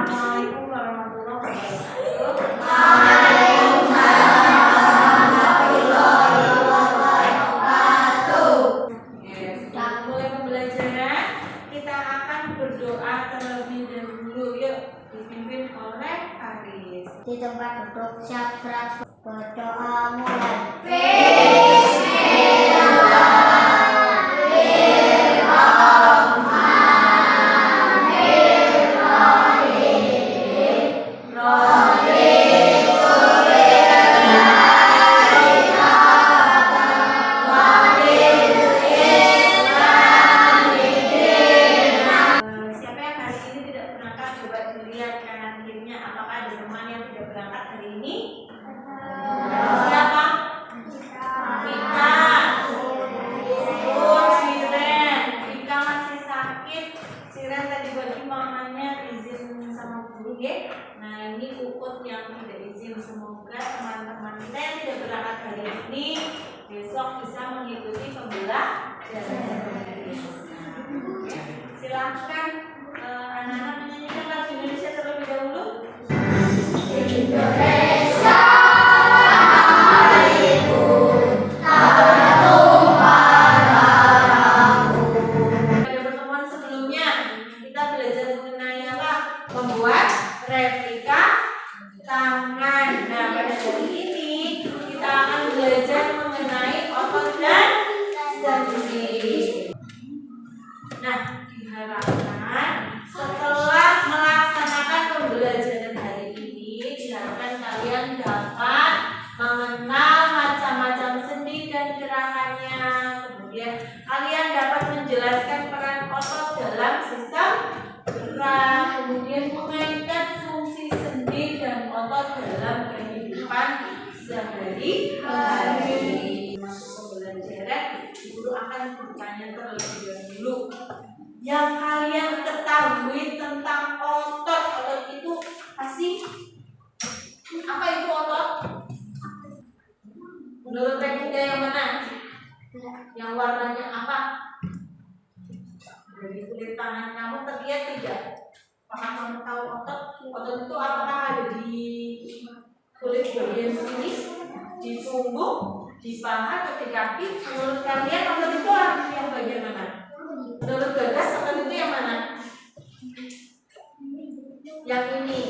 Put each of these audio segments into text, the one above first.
Assalamualaikum warahmatullahi wabarakatuh. Sudah mulai pembelajaran, kita akan berdoa terlebih dahulu. Yuk, dipimpin oleh Faris. Di tempat duduk siap berdoa mulai. Nah, ini Ukut yang tidak izin. Semoga teman-teman kita yang tidak berangkat hari ini besok bisa mengikuti pembelajaran. Silakan anak-anak menyanyikan lagu Indonesia terlebih dahulu. Indonesia Raiku, pada pertemuan sebelumnya kita belajar mengenai apa? Membuat replika tangan. Nah, pada hari ini kita akan belajar mengenai otot dan sendi. Nah, diharapkan setelah melaksanakan pembelajaran hari ini, diharapkan kalian dapat mengenal macam-macam sendi dan gerakannya. Kemudian kalian dapat menjelaskan peran otot dalam sistem gerak, kemudian mengaitkan fungsi sendi dan otot dalam kehidupan sehari-hari. Masuk pembelajaran, guru akan bertanya terlebih dahulu. Yang kalian ketahui tentang otot. Otot itu pasti apa itu otot? Menurut Rekinda yang mana? Yang warnanya apa? Dari kulit tangan kamu terlihat tidak? Apakah kamu tahu otot? Otot itu apakah ada di kulit bagian sini, di punggung, di paha atau di kaki? Menurut kalian otot itu yang bagian mana? Menurut Gagas otot itu yang mana? Yang ini.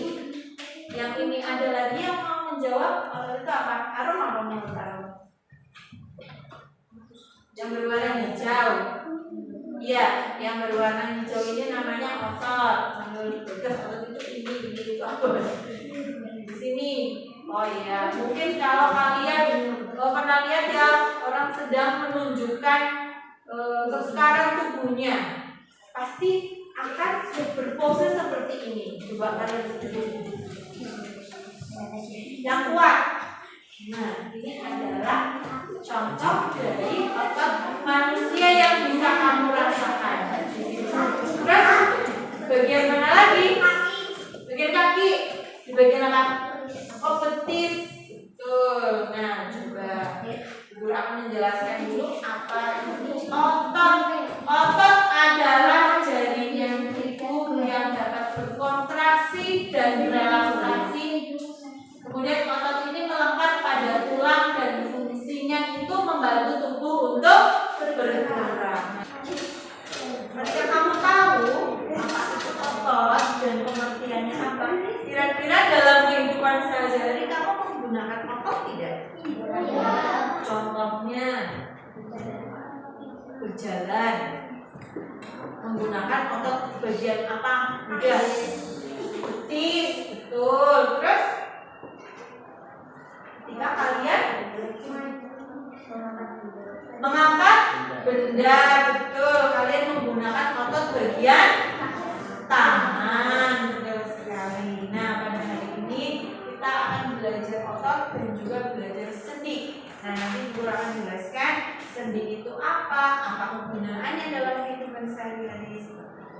Yang ini ada lagi yang mau menjawab otot itu apa? Arum apa menurut Arum? Yang berwarna hijau. Iya, yang berwarna hijau ini namanya otot. Menurut Gagas otot itu ini itu apa? Di sini. Oh iya, mungkin kalau kalian pernah lihat ya orang sedang menunjukkan kekekaran tubuhnya, pasti akan berpose seperti ini. Coba kalian lihat. Yang kuat. Nah, ini adalah contoh dari otot manusia yang bisa kamu rasakan. Terus bagian mana lagi? Bagian kaki. Di bagian apa? Oh, betis. Betul. Nah, coba guru akan menjelaskan dulu apa itu otot. Otot adalah jaringan tubuh yang dapat berkontraksi dan relaksasi. Kemudian otot ini melekat pada tulang dan fungsinya itu membantu tubuh untuk bergerak. Ketika kamu tahu apa itu otot dan pengertiannya apa, kira-kira dalam kehidupan sehari-hari kamu menggunakan otot tidak? Ya. Contohnya berjalan menggunakan otot bagian apa? Udah betis, betul. Terus ketika kalian mengangkat benda, betul, kalian menggunakan otot bagian tangan. Betul sekali. Nah, pada hari ini kita akan belajar otot dan juga belajar sendi. Nah, nanti guru akan jelaskan sendi itu apa kegunaannya dalam kehidupan sehari-hari.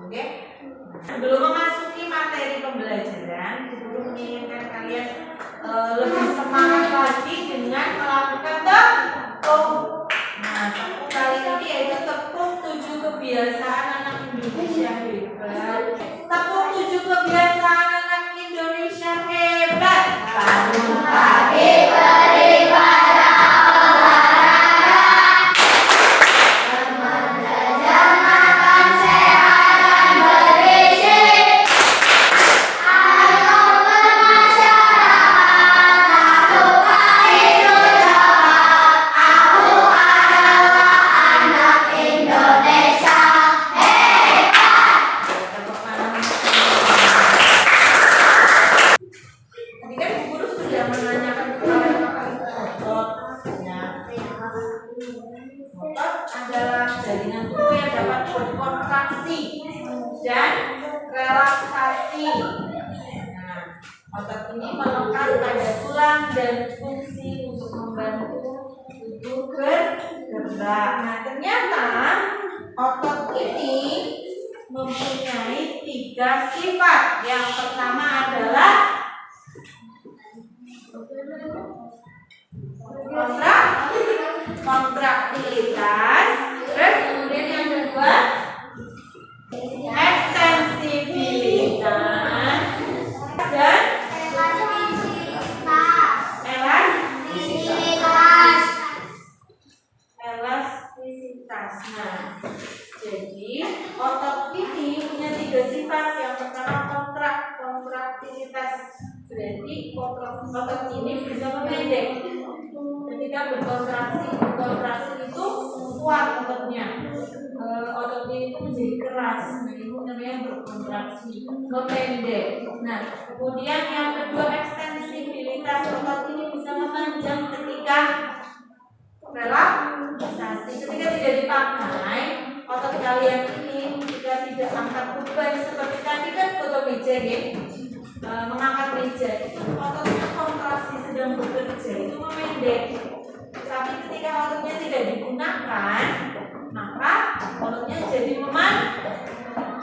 Oke? Sebelum memasuki materi pembelajaran, guru menginginkan kalian lebih semangat lagi dengan melakukan tepung. Nah, tepung kali ini yaitu tepung 7 kebiasaan anak Indonesia hebat. Tepung 7 kebiasaan relaksasi. Nah, otot ini melekat pada tulang dan fungsi untuk membantu tubuh bergerak. Nah, ternyata otot ini mempunyai 3 sifat. Yang pertama adalah kontraktilitas. Terus kemudian yang kedua ekstensibilitas dan elastisitas. Nah, jadi otot ini punya 3 sifat. Yang pertama kontraktilitas, berarti otot ini bisa memendek ketika berkontraksi itu kuat ototnya. Ototnya itu menjadi keras, nah itu namanya berkontraksi, memendek. Nah, kemudian yang kedua ekstensibilitas, otot ini bisa memanjang ketika relaksasi. Ketika tidak dipakai, otot kalian ini jika tidak angkat beban seperti tadi kan foto meja ya, mengangkat meja itu ototnya kontraksi sedang bekerja itu memendek. Tapi ketika ototnya tidak digunakan, maka ototnya jadi memanjang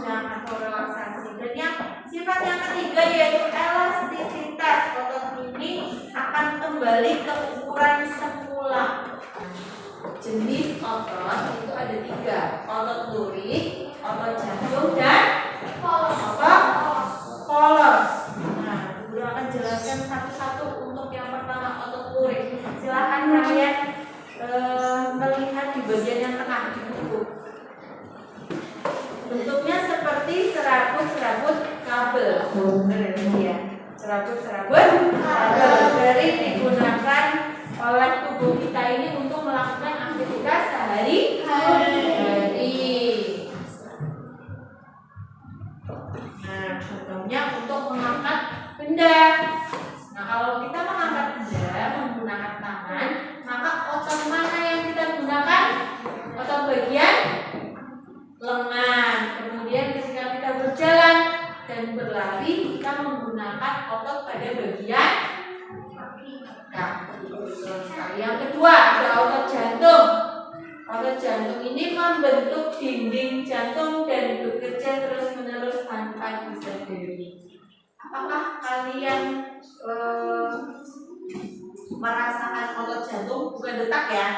atau relaksasi. Dan yang sifat yang ketiga yaitu elastisitas, otot ini akan kembali ke ukuran semula. Jenis otot itu ada 3, otot lurik, otot jantung, dan otot polos. Nah, Guru akan jelaskan satu-satu. Untuk yang pertama otot lurik, silakan kalian melihat di bagian yang tengah di buku. Bentuknya seperti serabut-serabut kabel. Ya, serabut-serabut kabel sering digunakan oleh tubuh kita ini untuk melakukan aktivitas sehari-hari. Nah, contohnya untuk mengangkat benda. Nah, kalau kita mengangkat benda menggunakan tangan, maka otot mana yang kita gunakan? Otot bagian lengan. Kemudian ketika kita berjalan dan berlari, kita menggunakan otot pada bagian kaki. Yang kedua ada otot jantung. Otot jantung ini membentuk dinding jantung dan bekerja terus-menerus tanpa disadari. Apakah kalian merasakan otot jantung? Bukan detak ya.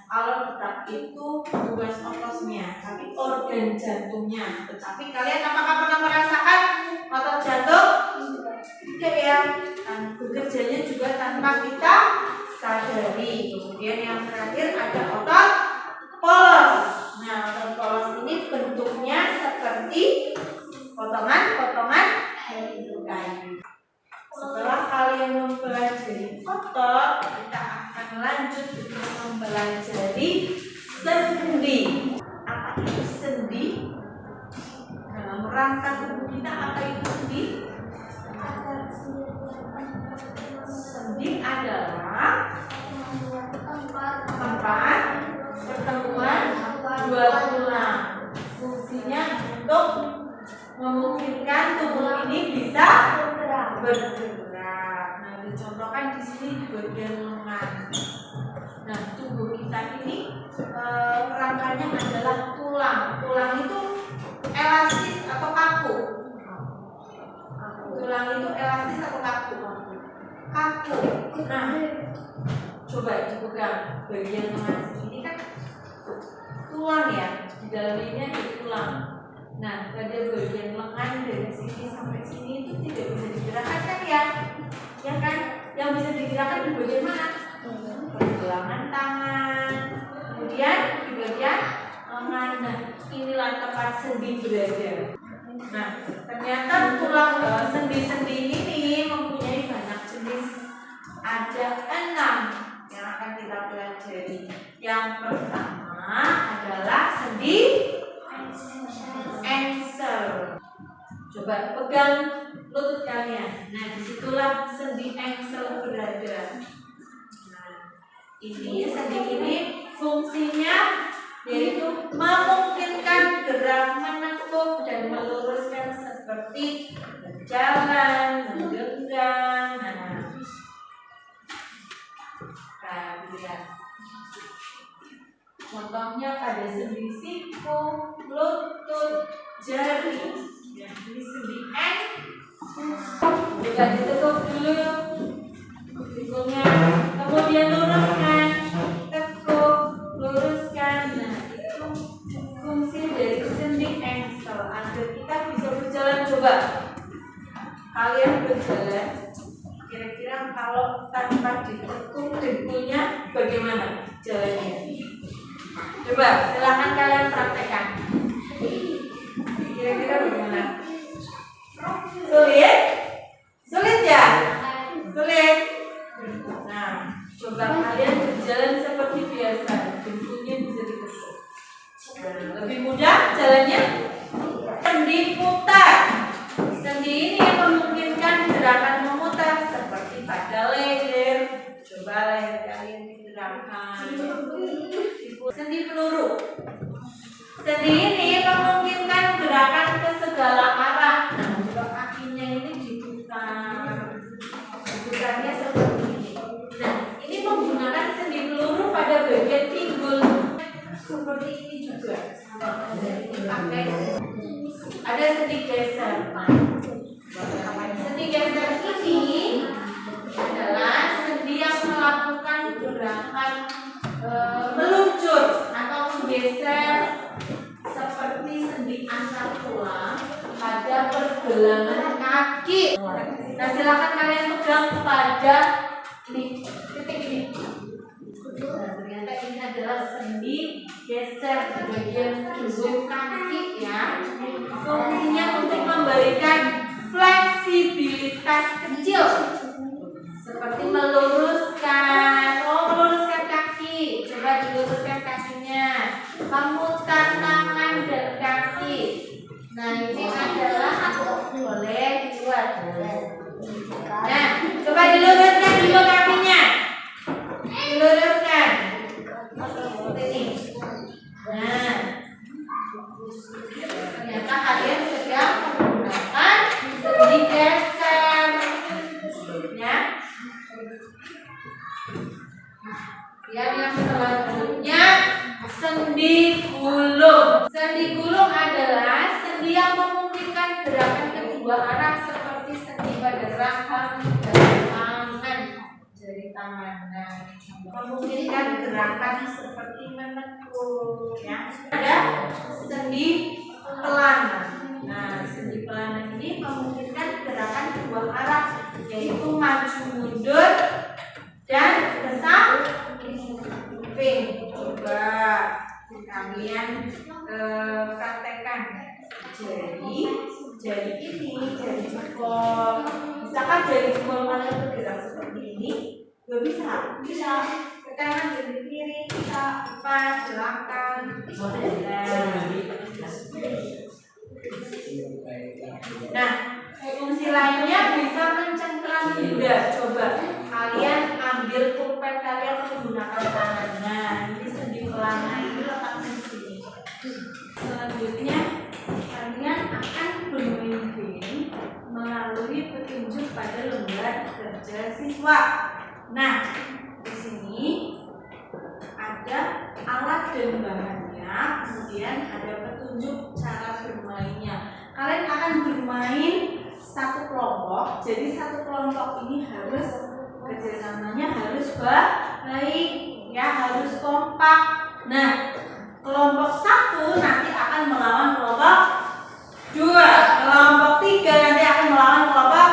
Kalau detak itu bukan ototnya, tapi organ jantungnya. Tetapi kalian apakah pernah merasakan otot jantung? Tidak ya. Bekerjanya juga tanpa kita sadari. Kemudian yang terakhir ada otot polos. Nah, otot polos ini bentuknya seperti potongan-potongan kayu. Setelah kalian mempelajari otot, kita akan lanjut untuk mempelajari sendi. Apa itu sendi? Dalam rangka tubuh kita, apa itu sendi? Sendi adalah tempat pertemuan 2 tulang. Fungsinya untuk memungkinkan tubuh ini bisa bergerak. Nah, dicontohkan di sini di bagian lengan. Nah, tubuh kita ini rangkanya adalah tulang. Tulang itu elastis atau kaku? Tulang itu elastis atau kaku? Kaku. Nah, coba dipegang bagian lengan sini kan tulang ya, di dalam ini ada tulang. Nah, pada bagian lengan dari sini sampai sini itu tidak bisa digerakkan kan ya? Ya kan? Yang bisa digerakkan di bagian mana? Pergelangan tangan. Kemudian di bagian lengan. Nah, inilah tempat sendi berada. Nah, ternyata tulang sendi-sendi ini mempunyai banyak jenis. Ada 6 yang akan kita pelajari. Yang pertama adalah sendi engsel. Coba pegang lutut kalian. Nah, disitulah sendi engsel berada. Nah, ini sendi ini fungsinya yaitu memungkinkan gerak menekuk dan meluruskan seperti berjalan, menggenggam. Lihat. Contohnya pada sendi siku, lutut, jari. Ya, ini sendi N. Juga ditutup dulu sikunya. Kemudian luruskan, tekuk, luruskan. Nah, itu fungsi dari sendi ankle agar kita bisa berjalan. Coba kalian berjalan, kira-kira kalau tanpa ditekuk dengkulnya bagaimana jalannya? Coba silahkan kalian praktekkan. Kira-kira bagaimana? Sulit? Sulit ya? Sulit? Nah, coba kalian berjalan seperti biasa, dengkulnya bisa ditekuk. Nah, lebih mudah jalannya? Sendi putar. Sendi ini yang memungkinkan gerakan memutar seperti pada leher. Coba leher kalian digerakkan. Sendi peluru. Sendi ini memungkinkan gerakan ke segala arah. Nah, coba kakinya ini diputar. Diputarnya seperti ini. Nah, ini menggunakan sendi peluru pada bagian pinggul. Seperti ini juga. Ini pakai ada sendi geser. Sendi geser ini adalah sendi yang melakukan gerakan meluncur atau menggeser seperti sendi antar tulang pada pergelangan kaki. Nah, silakan kalian pegang pada ini titik ini. Nah, ternyata ini adalah sendi geser di bagian ujung kaki ya. Fungsinya untuk memberikan fleksibilitas kecil seperti meluruskan, meluruskan kaki. Coba diluruskan kakinya, memutar tangan dan kaki. Nah, ini adalah boleh dibuat. Nah, coba diluruskan dulu kakinya. Diluruskan seperti ini. Nah, ternyata kalian sedang menggunakan sendi geser ya. Kemudian yang selanjutnya sendi gulung. Sendi gulung adalah sendi yang memungkinkan gerakan kedua arah seperti sendi pada rahang dan tangan. Jari tangan. Nah, memungkinkan gerakan seperti menekuk ya. Ada sendi pelana. Nah, sendi pelana ini memungkinkan gerakan kedua arah, yaitu maju mundur dan ke samping. Coba kalian praktekkan. Jari ini, jari jempol. Misalkan jari jempol kalian bergerak seperti ini, gak bisa. Ke kanan, ke kiri, bisa depan, belakang. Nah, fungsi lainnya bisa mencengkeram lidah. Coba kalian ambil pulpen kalian menggunakan tangan. Nah, ini sendi pelana ini letakkan di sini. Selanjutnya kalian akan bermain melalui petunjuk pada lembar kerja siswa. Nah, di sini ada alat dan bahannya, kemudian ada petunjuk cara bermainnya. Kalian akan bermain satu kelompok, jadi satu kelompok ini harus kerjasamanya harus baik, ya harus kompak. Nah, kelompok satu nanti akan melawan kelompok 2, kelompok 3 nanti akan melawan kelompok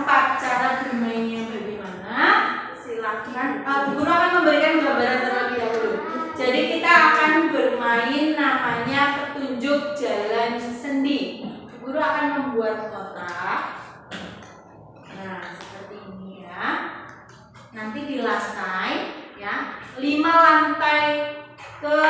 4. Cara bermainnya bagaimana? Silakan. Guru akan memberikan gambaran terlebih dahulu. Jadi kita akan bermain namanya petunjuk jalan sendi. Guru akan membuat kotak. Nah, seperti ini ya. Nanti di lantai ya, 5 lantai ke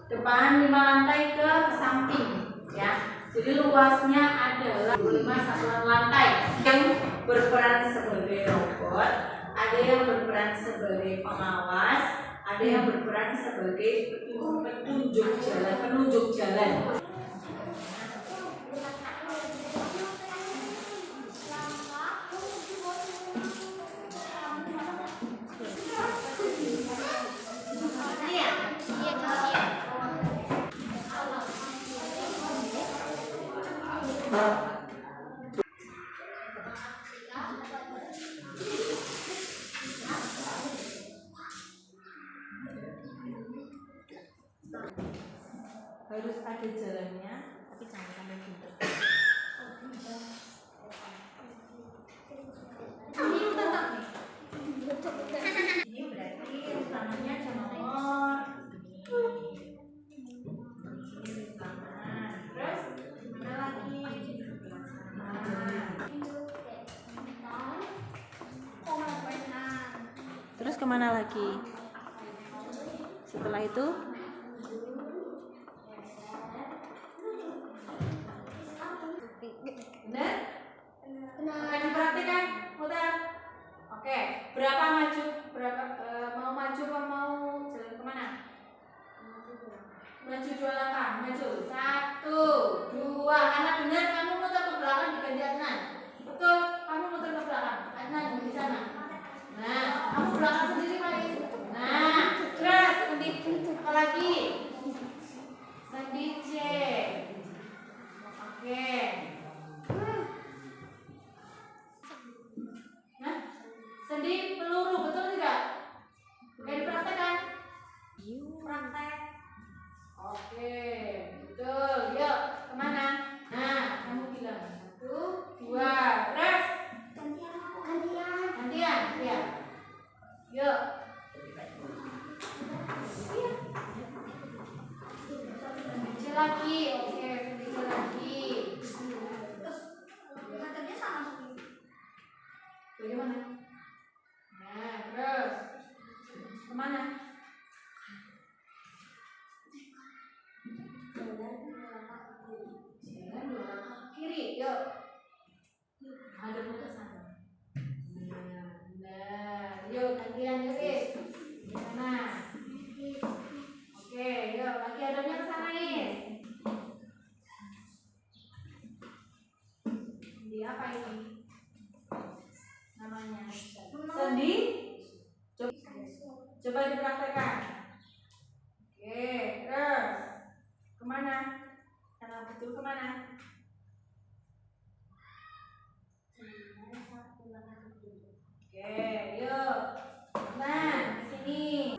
depan, 5 lantai ke samping ya. Jadi luasnya adalah 5 satuan lantai. Yang berperan sebagai robot, ada yang berperan sebagai pengawas, ada yang berperan sebagai penunjuk jalan. kemana lagi? Setelah itu benar? Akan diperhatikan, muter. Oke, berapa maju? Berapa mau maju apa mau jalan kemana? Maju 2 langkah, maju 1, 2. Anak benar, kamu muter ke belakang diganti Adnan. Betul, kamu muter ke belakang. Adnan di sana. Nah, kamu belakang sendiri Faiz. Nah, terus sendi apa lagi? Sendi C. Oke. Nah, sendi peluru, betul tidak? Oke, dipraktekkan. Praktek. Oke, betul. Yuk, kemana? Nah, kamu bilang 1, 2, terus. Gantian, ya. Yuk. Sendi lagi, oke, sendi lagi. Bagaimana? Nah, terus kemana? Jalan 2 langkah ke kiri, yuk. Ada ke sana. Nah, yuk gantian Iris. Sana. Oke, yuk lagi adanya ke sana Is. Sendi apa ini? Namanya sendi. Coba dipraktekkan. Oke, terus kemana? Karena betul kemana? Oke, yuk. Nah, ke sini.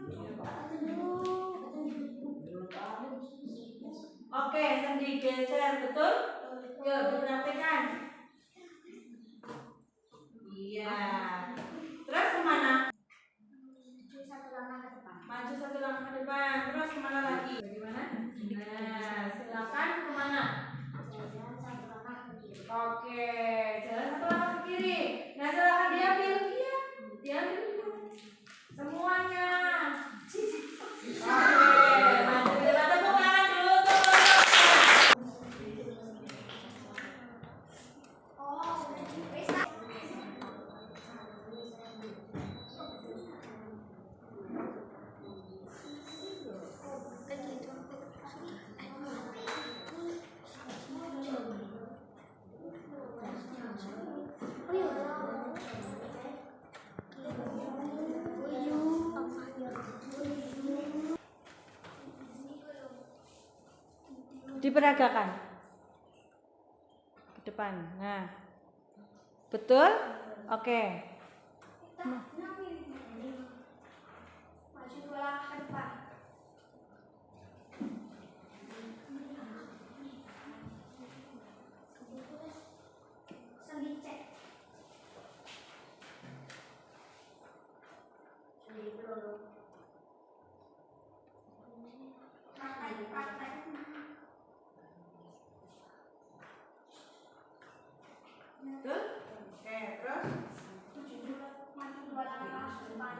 Oke, sendi geser, betul? Yuk, dipraktekkan. Iya. Terus kemana? Maju 1 langkah ke depan. Terus kemana lagi? Bagaimana? Nah, silakan kemana? Oke, jalan 1 langkah ke kiri. Nah, silakan diambil. Iya, diambil dulu. Semuanya. Oke, maju ke depan. Tepuk tangan dulu. Diperagakan ke depan. Nah, betul? Oke. Maju 2 langkah ke depan. Sendi C. Sendi peluru. Praktek. Betul? Oke, terus Maju 2 langkah ke depan.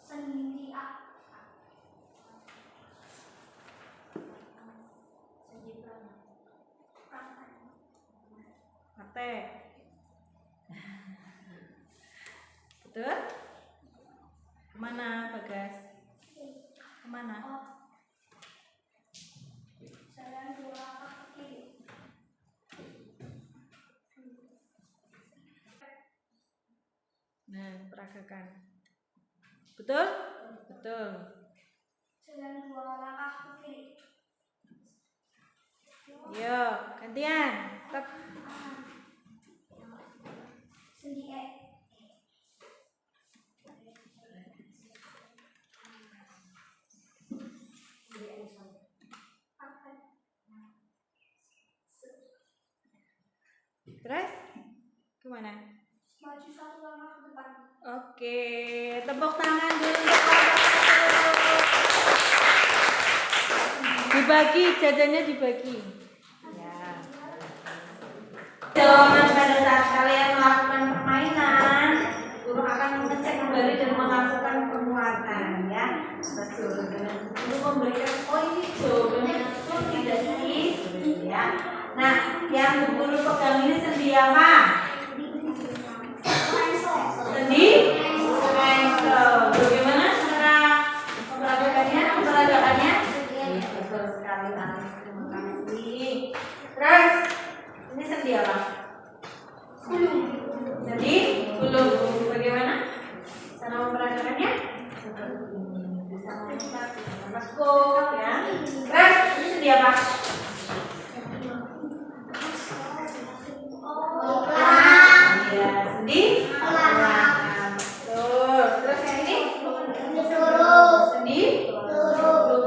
Sendi A. Sendi peluru. praktek. Betul? Kemana Bagas? Kemana? Jalan 2 langkah ke kiri. Nah, peragakan. Betul? Betul. Jalan 2 langkah ke kiri. Yuk, gantian. Tep. Sendi E. Terus? Kemana? Maju 1 langkah ke depan. Oke, tepuk tangan dulu untuk Bapak. Dibagi, jajannya dibagi. Ya. Jawaban pada saat kalian melakukan permainan, guru akan mengecek kembali dan melakukan penguatan ya. Betul. Untuk memberikan ini jawabannya betul tidak sih? Ya. Nah, yang guru pegang ini sendi apa? Sendi? Bagaimana cara memperagakannya? Betul sekali, terima kasih. Terus ini sendi apa? Sendi bulu. Bagaimana cara memperagakannya? Seperti ini. Bisa melompat, bisa berkut ya. Terus ini sendi apa? Ya, sendi. Terus yang ini? Sendi.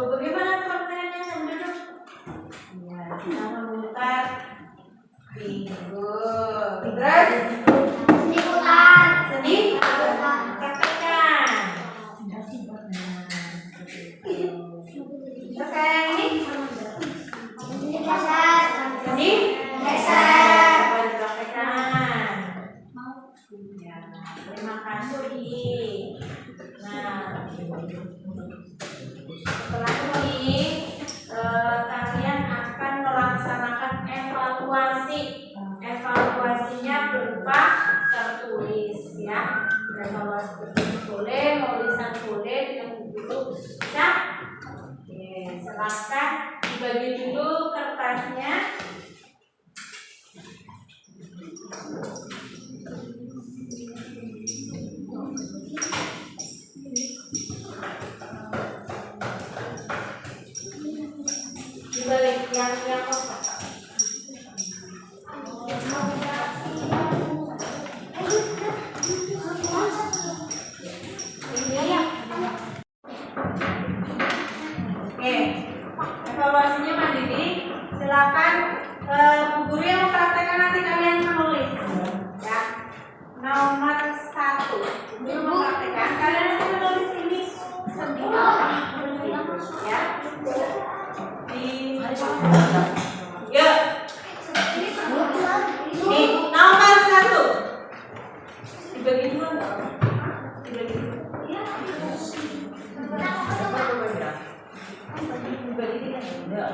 Bagaimana pengertiannya sambil duduk? Ya, kita memutar pinggul. Terus sendi praktekkan. Terus kayak ini? Sendi praktekkan. Ya, terima kasih. Nah, setelah ini kalian akan melaksanakan evaluasi. Evaluasinya berupa tertulis ya. Evaluasi tertulis boleh, tulisan boleh, dengan buku bisa. Oke, silakan dibagi dulu kertasnya. Dibalik yang kotak. Oke, evaluasinya mandiri. Silakan bu guru yang mempraktekkan nanti kalian menulis. Ya, nomor 1. Guru mempraktekkan kalian nanti menulis ini sendi apa? Ya. Yuk. Ini nomor 1. Dibagi dua enggak? Dibagi dua. Iya. Dibagi tiga. Enggak,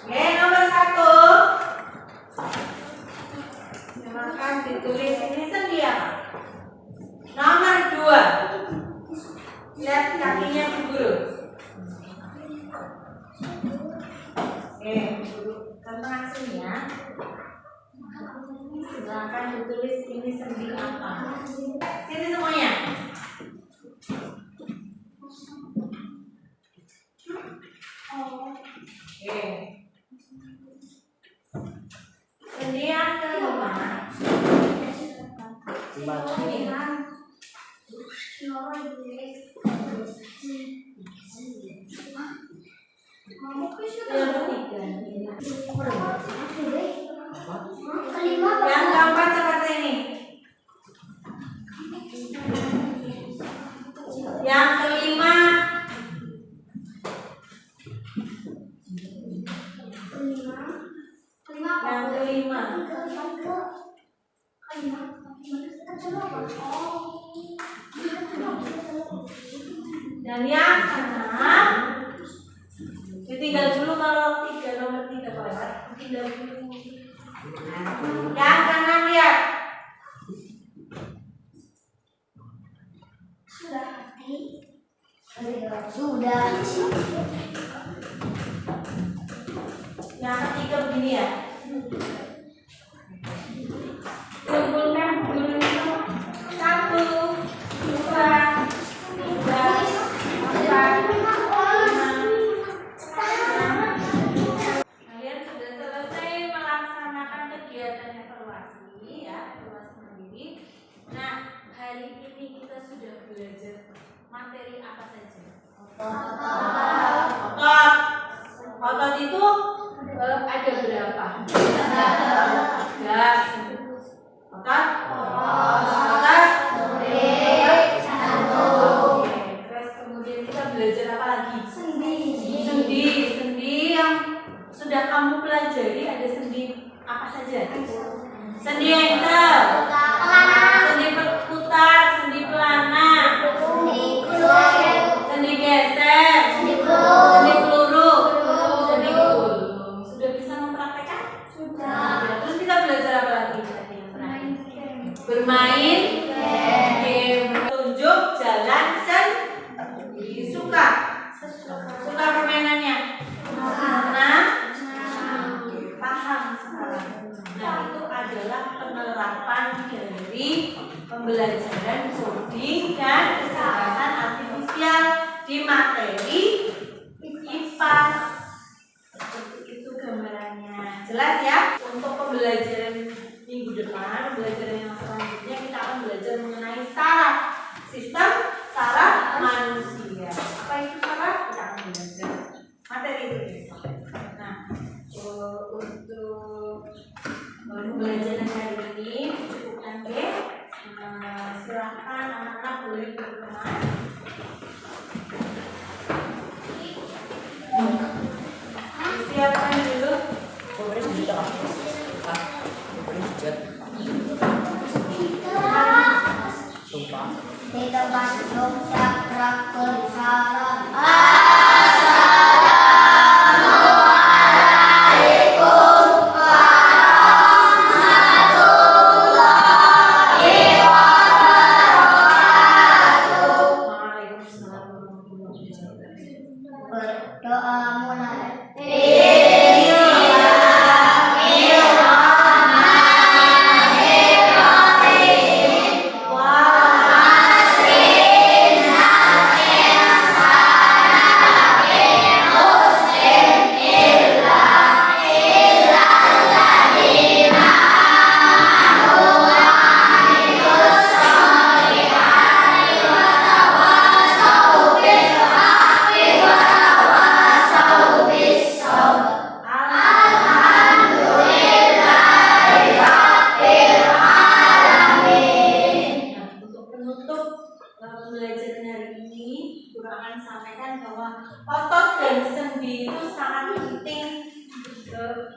Oke, nomor 1. Silakan ditulis ini sendi apa? Nomor 2. Lihat kakinya bu guru. Oke, guru tantangan sini ya. Silakan ditulis ini sendi apa? Sini semuanya. Oke. Sendi yang kelima. Yang keempat seperti ini. Yang kelima. Yang kelima. Dan yang keenam. Ditinggal dulu kalau nomor 3 Pak. Ditinggal dulu. Yang keenam lihat. Sudah. Yang ketiga begini ya. Kumpulkan dulu itu 1, 2, 3, 4, 5. Kalian sudah selesai melaksanakan kegiatan evaluasi ya, evaluasi mandiri. Nah, hari ini kita sudah belajar materi apa saja? Otot. Otot itu ini kita belajar apa lagi? Sendi. Sendi yang sudah kamu pelajari ada sendi apa saja? Sendi engkel, sendi berputar, sendi pelana, sendi geser, sendi peluru, sendi gulung. Sudah bisa mempraktekkan? Ya, terus kita belajar apa lagi? Bermain game, tunjuk jalan sendiri. Suka permainannya. Paham sekarang. Nah, itu adalah penerapan dari pembelajaran coding dan kecerdasan artifisial di materi IPA. Seperti itu gambarannya. Jelas ya? Untuk pembelajaran minggu depan, pembelajaran yang selanjutnya kita akan belajar mengenai saraf, sistem saraf manusia. Apa itu saraf? Kita akan belajar materi itu besok. Nah, untuk pembelajaran hari ini cukupkan deh. Silakan anak-anak boleh berkemas. Siapkan dulu. Kita masuk cakra salam. Berdoa mulai. Pembelajaran hari ini Guru akan sampaikan bahwa otot dan sendi itu sangat penting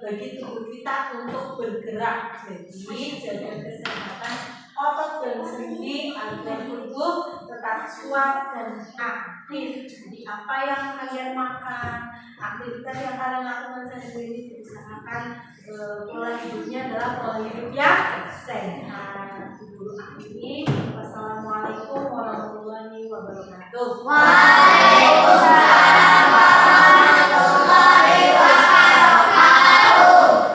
bagi tubuh kita untuk bergerak. Jadi jaga kesehatan otot dan sendi agar tubuh tetap kuat dan aktif. Jadi apa yang kalian makan, aktivitas yang kalian lakukan sehari-hari diusahakan pola hidupnya adalah pola hidup yang sehat. Guru